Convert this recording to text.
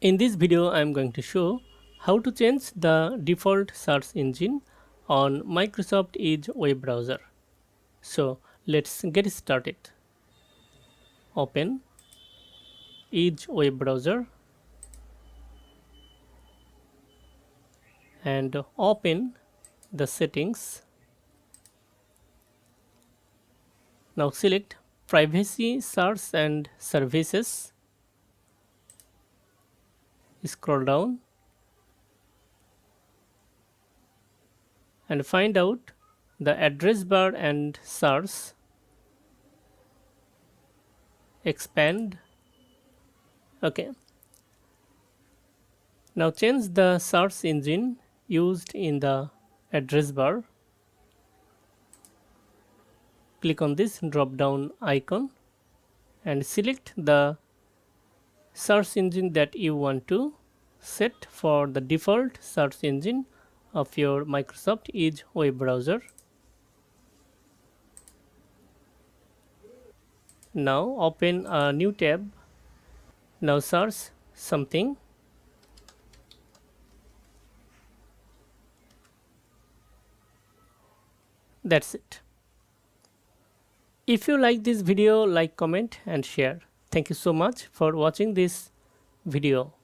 In this video, I am going to show how to change the default search engine on Microsoft Edge web browser. So let's get started. Open Edge web browser and open the settings. Now select privacy search and services. Scroll down and find out the address bar and search. Expand. Okay. Now change the search engine used in the address bar. Click on this drop down icon and select the search engine that you want to set for the default search engine of your Microsoft Edge web browser. Now open a new tab. Now search something. That's it. If you like this video, like, comment and share. Thank you so much for watching this video.